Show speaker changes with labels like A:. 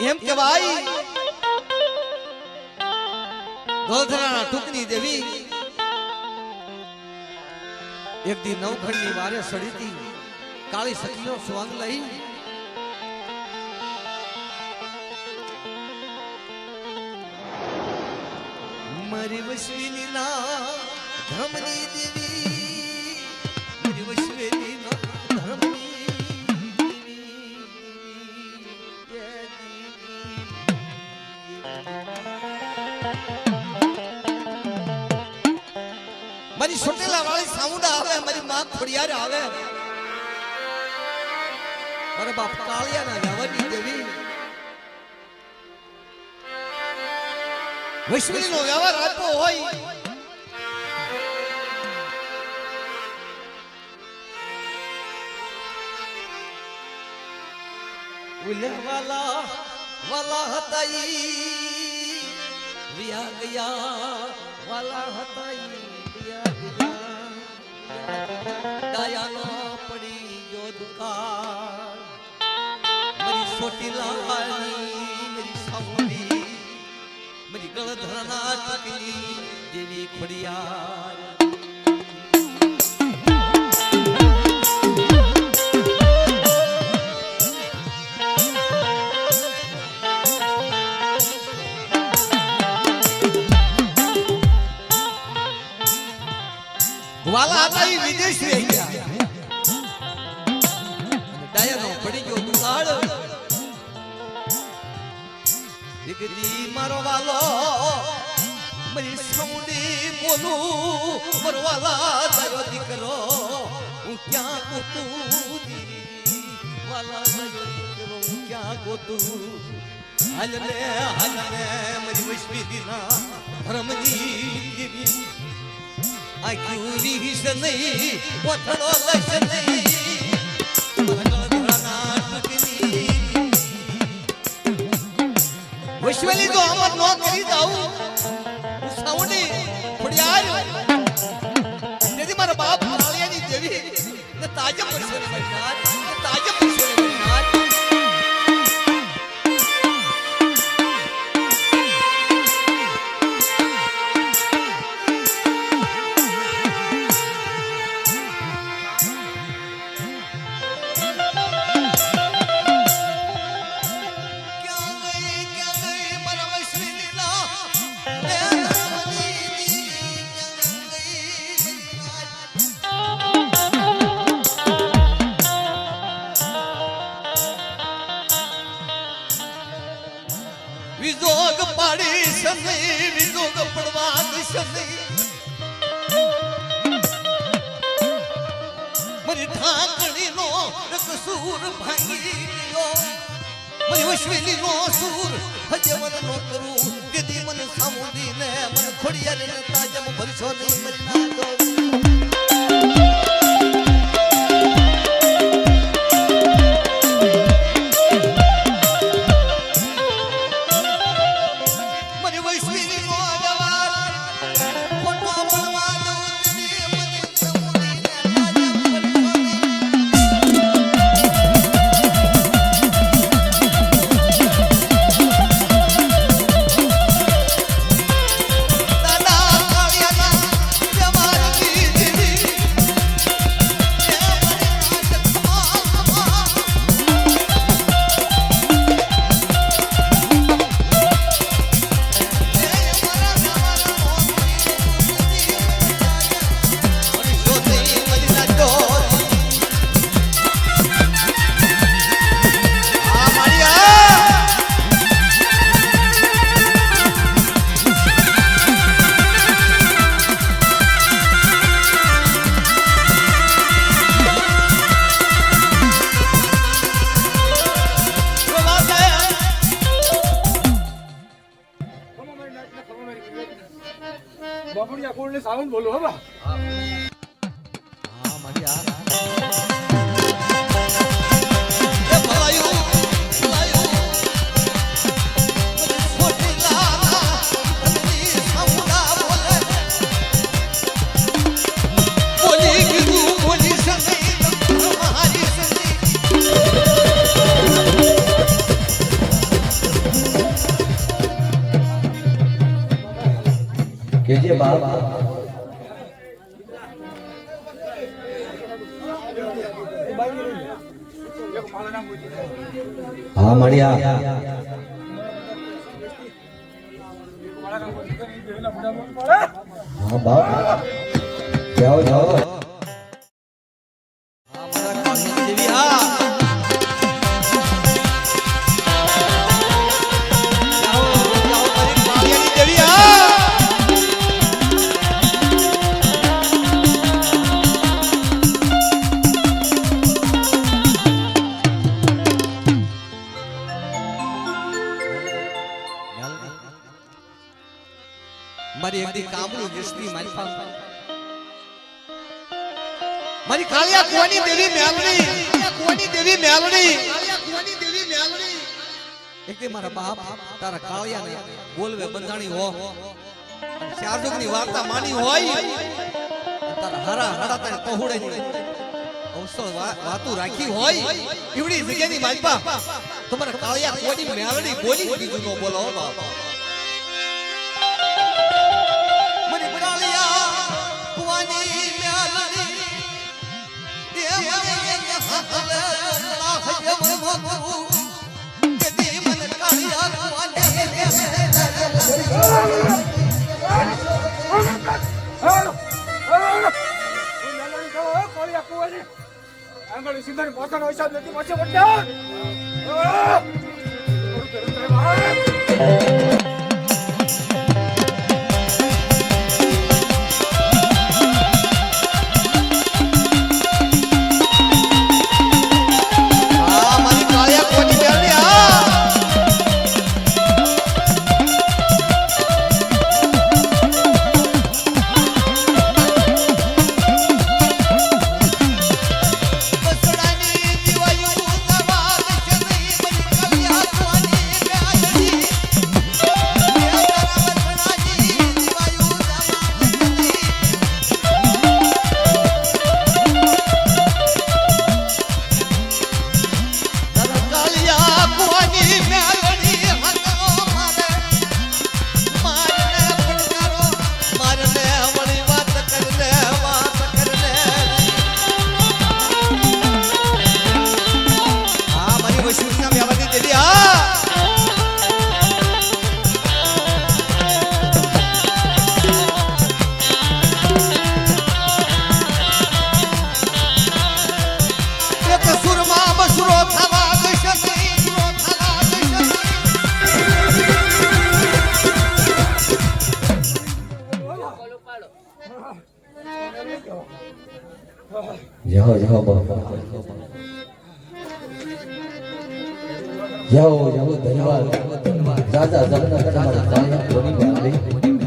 A: એમ કહેવાય ધોળધરાના ટુકની દેવી એક દી નવખંડની વારે સડીતી કાળી સખીનો સ્વાંગ લઈ મારી વસવીની ના ધર્મની દેવી મારી વસવીની ના ધર્મની મારી સોટેલા વાળી સામુંડા આવે મારી માં ખોડિયાર આવે મારા બાપ કાળિયા ના જવાની દેવી વૈશ્વરીનો વ્યવહાર આપ્યો હોય ઉલે વાલા વાલા હતા ઈ વિયા ગયા વાલા હતા ઈ વિયા ગયા દયાનો પડી જો દુકાન મારી સોટી લાની મારી સામુંડી મારી ગળધરાના ટુકની દેવી ખોડિયાર વાલા હતા ઈ વિદેશ રહી ગયા ડાયનો પડી ગયો દુકાળ દીકરી મારો વાલો મારી સામુંડી બોલું મારો વાલા તારો દીકરો હું ક્યાં ગોતું વાલા તારો દીકરો હું ક્યાં ગોતું હાલ રે મારી વૈશ્વીના ધર્મની દેવી આ ક્યુરી હિસ નહીં પોથડો લસ નહીં વૈશ્વલી તો અમર નો કરી જાઉં સાઉન્ડી ખોડિયાર તેથી મારા બાપ કાળિયાની દેવી ને તાજમ પડશે ને બનનાર તાજમ પડશે ને બનનાર વિજોગ પાડી સની વિજોગ પડવા સની મારી ઠાકણી નો કસૂર ભાંગી ગયો મારી વૈશ્વલી નો સૂર હજે મન નો કરું દીદી મને સામુંડી ને મને ખોડિયાર ને તાજમ ભરશો નહીં મરી ના દો
B: બાપુડિયા કોળને સાઉન્ડ બોલો હો બા
A: હા મારી આ
C: બાપ
B: એક મારા નામ બોલી
C: હા મળ્યા
B: મારા નામ બોલી કે એના બડા બોલ પડે
C: હા બાપ જાઓ જાઓ
A: હા મારા કાળિયા દેવી હા જાઓ જાઓ મારી કાળિયાની દેવી હા મારી એકદી કામનું જસ્તી મારી પાસે મારી કાળિયા કુવાની દેવી મેલડી એકદી મારા બાપ તારા કાળિયા ને બોલવે બંધાણી હો અને ચારજુગની વાર્તા માની હોય અને તારા હરા હડા તને પહોળે ની અવસર વાતું રાખી હોય એવડી જગ્યાની માલપા તમારા કાળિયા કુવાની મેલડી બોલી બીજું નો બોલો હો બાપ મારી કાળિયા કુવાની મેલડી
B: આંગળી સીધાની પોતાનો હિસાબ નથી પાછો પડ્યા
A: મારી કાળિયા કુવાની મેલડી હા
C: જાઓ જાઓ બાપ જાઓ જાઓ ધન્યવાદ રાજા જગન્નાથ તમારા કાળિયા કુવાની મેલડી